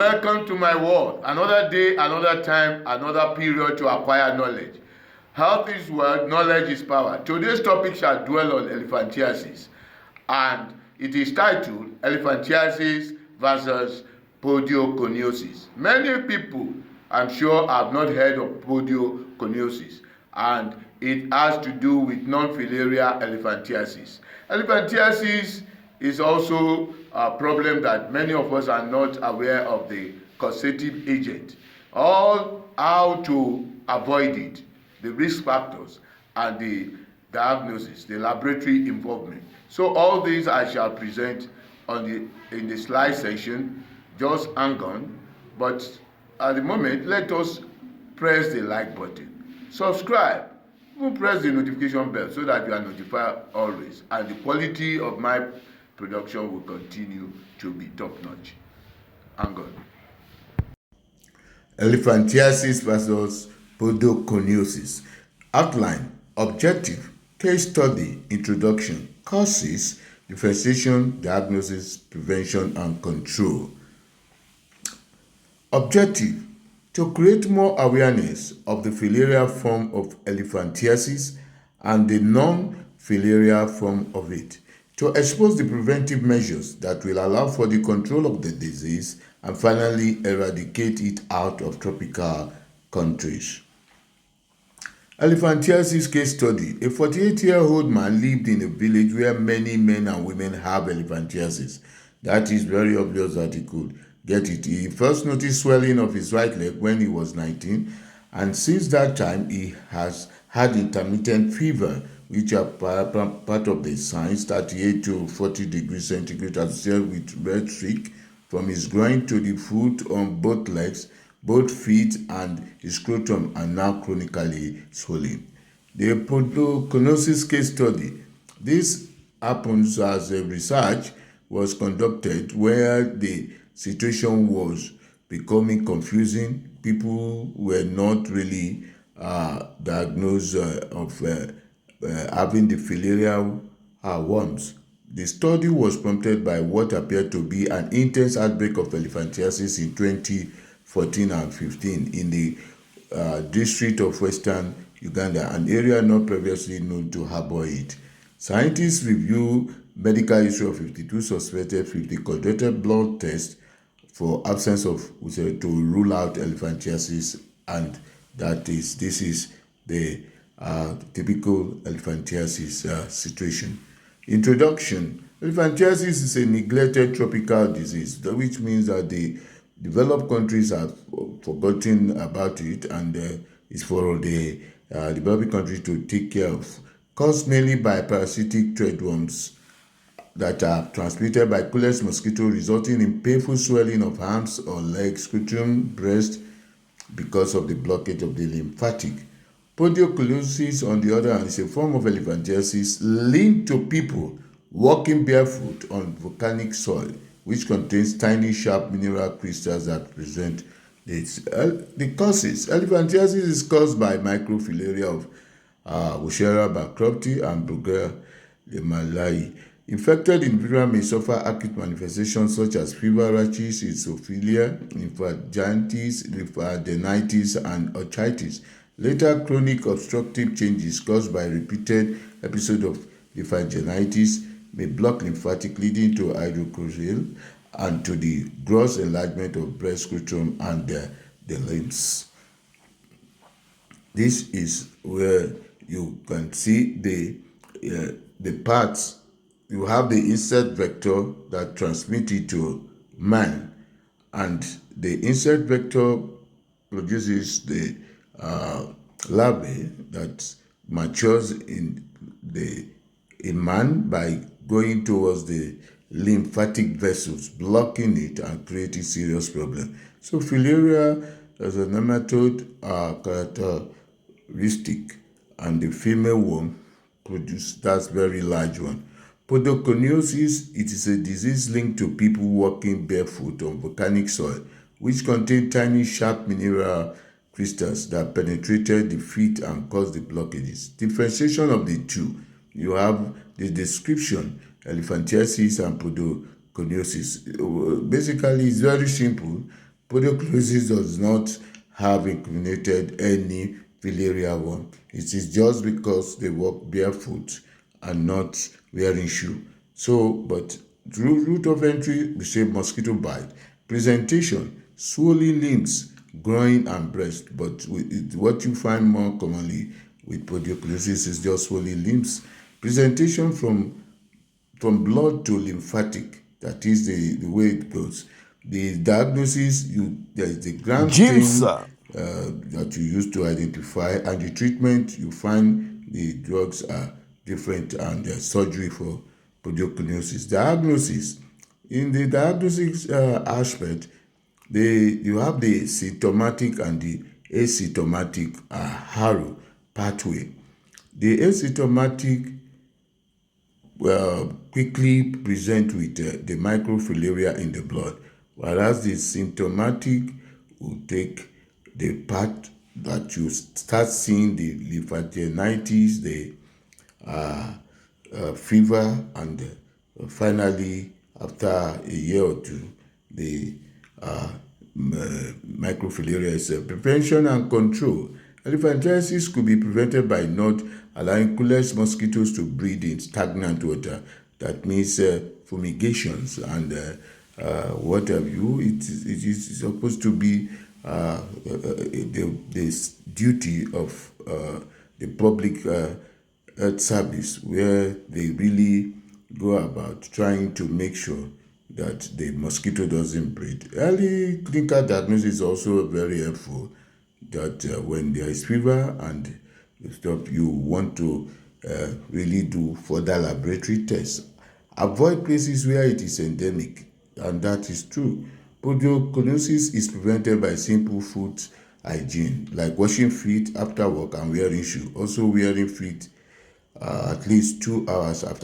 Welcome to my world. Another day, another time, another period to acquire knowledge. Health is wealth, knowledge is power. Today's topic shall dwell on elephantiasis, and it is titled Elephantiasis versus Podoconiosis. Many people, I'm sure, have not heard of podoconiosis, and it has to do with non-filarial elephantiasis. Elephantiasis is also a problem that many of us are not aware of the causative agent, all how to avoid it, the risk factors, and the diagnosis, the laboratory involvement. So all these I shall present in the slide section. Just hang on. But at the moment, let us press the like button, subscribe, even press the notification bell so that you are notified always, and the quality of my production will continue to be top notch. Hang on. Elephantiasis versus podoconiosis. Outline, objective, case study, introduction, causes, differentiation, diagnosis, prevention, and control. Objective, to create more awareness of the filarial form of elephantiasis and the non-filarial form of it, to expose the preventive measures that will allow for the control of the disease and finally eradicate it out of tropical countries. Elephantiasis case study. A 48-year-old man lived in a village where many men and women have elephantiasis. That is very obvious that he could get it. He first noticed swelling of his right leg when he was 19, and since that time he has had intermittent fever, which are part of the signs, 38 to 40 degrees centigrade, associated with red streak from his groin to the foot on both legs, both feet, and his scrotum are now chronically swollen. The podoconiosis case study. This happens as a research was conducted where the situation was becoming confusing. People were not really diagnosed of having the filarial worms. The study was prompted by what appeared to be an intense outbreak of elephantiasis in 2014 and 15 in the district of Western Uganda, an area not previously known to harbor it. Scientists review medical history of 52 suspected, 50 conducted blood tests for absence of to rule out elephantiasis, and this is the typical elephantiasis situation. Introduction. Elephantiasis is a neglected tropical disease, which means that the developed countries have forgotten about it, and it's for the developing countries to take care of. Caused mainly by parasitic threadworms that are transmitted by Culex mosquito, resulting in painful swelling of arms or legs, scrotum, breast, because of the blockage of the lymphatic. Podoconiosis, on the other hand, is a form of elephantiasis linked to people walking barefoot on volcanic soil, which contains tiny, sharp mineral crystals that present the causes. Elephantiasis is caused by microfilaria of Wucheria bancrofti and Bruguiera lemali. Infected individuals may suffer acute manifestations such as fever, rashes, esophageal, lymphangitis, lymphadenitis, and orchitis. Later, chronic obstructive changes caused by repeated episodes of lymphadenitis may block lymphatic, leading to hydrochloride and to the gross enlargement of breast, scrotum, and the limbs. This is where you can see the parts. You have the insect vector that transmits it to man, and the insect vector produces the larvae that matures in man by going towards the lymphatic vessels, blocking it and creating serious problem. So filaria as a nematode are characteristic, and the female worm produces that very large one. Podoconiosis, it is a disease linked to people walking barefoot on volcanic soil, which contain tiny sharp mineral crystals that penetrated the feet and caused the blockages. Differentiation of the two. You have the description, elephantiasis and podoconiosis. Basically, it's very simple. Podoconiosis does not have incriminated any filarial one. It is just because they walk barefoot and not wearing shoe. So, but route of entry, we say mosquito bite. Presentation, swollen limbs, groin and breast. But what you find more commonly with podoconiosis is just swollen limbs. Presentation from blood to lymphatic. That is the way it goes. The diagnosis, there is the grand thing that you use to identify, and the treatment, you find the drugs are different, and there's surgery for podoconiosis. Diagnosis. In the diagnosis aspect, you have the symptomatic and the asymptomatic arrow pathway. The asymptomatic quickly present with the microfilaria in the blood, whereas the symptomatic will take the part that you start seeing the elephantiasis, the fever, and finally, after a year or two, the microfilaria itself. Prevention and control. Elephantiasis could be prevented by not allowing coolest mosquitoes to breed in stagnant water. That means fumigations and what have you. It is supposed to be the duty of the public health service, where they really go about trying to make sure that the mosquito doesn't breed. Early clinical diagnosis is also very helpful, that when there is fever and stuff, you want to really do further laboratory tests. Avoid places where it is endemic, and that is true. Podoconiosis is prevented by simple foot hygiene, like washing feet after work and wearing shoes. Also wearing feet at least 2 hours after